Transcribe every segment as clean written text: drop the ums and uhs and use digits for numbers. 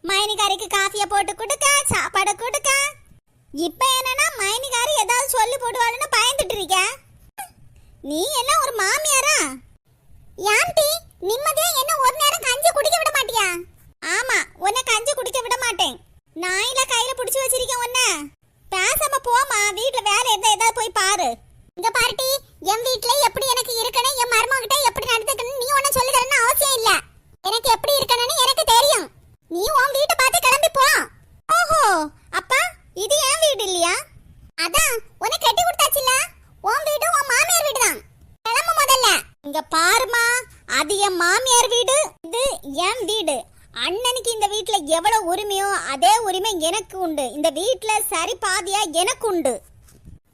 மைனிகாரிக்கு காஃபிய போட்டு கொடுக்க, சாப்பாடு கொடுக்க. இப்ப என்னன்னா மைனிகாரி ஏதாவது சொல்லி போடுவாளுன்னு பயந்துட்டு இருக்க. நீ எல்லாம் ஒரு மாமியாரா? யான்டி நிம்மதியா என்ன ஒரு நேரம் கஞ்சி குடிக்க விட மாட்டியா? ஆமா, உன்னை கஞ்சி குடிக்க விட மாட்டேன். நாயில கையில புடிச்சு வச்சிருக்கேன் உன்னை. பேசாம போமா, வீட்டுல வேலை இருந்தா ஏதாவது போய் பாரு. இங்க பாருடி, என் வீட்டுல எப்படி எனக்கு இருக்கணும், என் மருமகிட்ட எப்படி நடந்துக்கணும் நீ ஒன்னும் சொல்லி தரணும்னு அவசியம் இல்ல. எனக்கு எப்படி இருக்கணும்னு எனக்கு தெரியும். நீ உன் வீட்டை பார்த்து கிளம்பி போ. ஓஹோ, அப்பா இது என் வீடு இல்லையா? அதான் உன்னை கட்டி கொடுத்தாச்சுல, உன் வீடு உன் மாமியார் வீடு தான். கிளம்பு முதல்ல. இங்க பாருமா, அது என் மாமியார் வீடு, இது என் வீடு. அண்ணனுக்கு இந்த வீட்டுல எவ்வளவு உரிமையோ அதே உரிமை எனக்கு உண்டு. இந்த வீட்டுல சரி பாதியா எனக்கு உண்டு.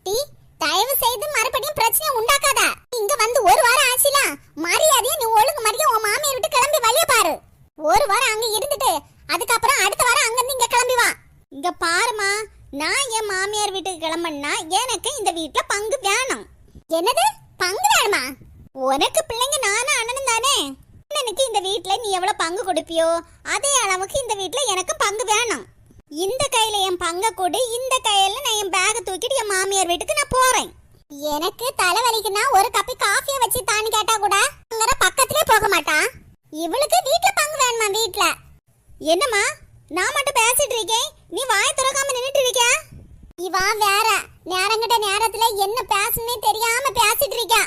டீ தயவு செய்து மறுபடியும் பிரச்சனை உண்டாக்காத. இங்க வந்து ஒரு வாரம் ஆச்சுல, மரியாதையா நீ ஒழுங்கு மரியாதை உன் மாமியார் விட்டு கிளம்பி வழிய பாரு. ஒரு வாரம் அங்க இருந்துட்டு அதுக்கப்புறம் அடுத்த வாரம் அங்க இருந்து இங்க கிளம்பி வா. இங்க பாருமா, நான் என் மாமியார் வீட்டுக்கு கிளம்புனா எனக்கு இந்த வீட்டுல பங்கு வேணும். என்னது பங்கு வேணுமா? உனக்கு பிள்ளைங்க நானும் அண்ணனும் தானே. அண்ணனுக்கு இந்த வீட்டுல நீ எவ்வளவு பங்கு கொடுப்பியோ அதே அளவுக்கு இந்த வீட்டுல எனக்கு பங்கு வேணும். இந்த கையில என் பங்க கொடு, இந்த கையில நான் என் பேக தூக்கிட்டு என் மாமியார் வீட்டுக்கு நான் போறேன். எனக்கு தலைவலிக்குன்னா ஒரு கப்பி காஃபியை வச்சு தானி கேட்டா கூட அங்கற பக்கத்திலே போக மாட்டான். இவளுக்கு வீட்டுல பங்கு வேணுமா? வீட்டுல என்னம்மா நான் மட்டும் பேசிட்டு இருக்கேன், நீ வாய் திறக்காம நின்னுட்டு இருக்க. இவா வேற நேரங்கிட்ட நேரத்துல என்ன பேசணும்னே தெரியாம பேசிட்டு இருக்கா.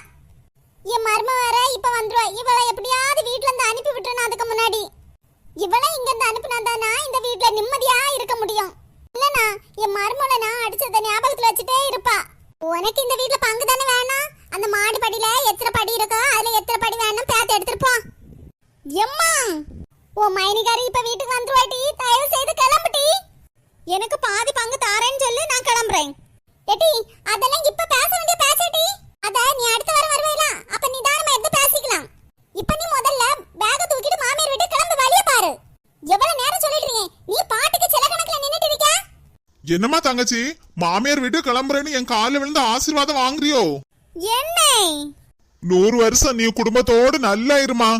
என் மர்ம வேற இப்ப வந்துருவா. இவளை எப்படியாவது வீட்டுல இருந்து அனுப்பி விட்டுறணும். அதுக்கு முன்னாடி இவளை இங்க இருந்து அனுப்புனாதானா இந்த வீட்டுல நிம்மதியா இருக்க முடியும். இல்லனா என் மர்மல நான் அடிச்சத ஞாபகத்துல வச்சுட்டே இருப்பா. உனக்கு இந்த வீட்டுல பங்கு தானே வேணும். அந்த மாடி படியில எத்தனை படி இருக்கோ அதுல எத்தனை படி வேணும் பேத்து எடுத்துட்டு போ. எம்மா ஓ மைனிகாரி இப்ப வீட்டுக்கு வந்துருவாடி, தயவு செய்து கிளம்புடி. எனக்கு பாதி பங்கு தாரேன்னு சொல்லி நான் கிளம்புறேன். ஏடி அதெல்லாம் இப்ப பேச வேண்டிய பேசடி. அத நீ அடுத்த வாரம் வருவேல, அப்ப நிதானமா எடுத்து பேசிக்கலாம். இப்ப நீ முதல்ல பேக தூக்கிட்டு மாமியார் வீட்டு கிளம்பி வழிய பாரு. எவ்வளவு நேரம் சொல்லிட்டு இருக்கேன், நீ பாட்டுக்கு சில கணக்குல நின்னுட்டு இருக்க. என்னம்மா தங்கச்சி, மாமியார் வீட்டு கிளம்புறேன்னு என் காலில் விழுந்து ஆசீர்வாதம் வாங்குறியோ? என்ன 100 வருஷம் நீ குடும்பத்தோடு நல்லா இருமா.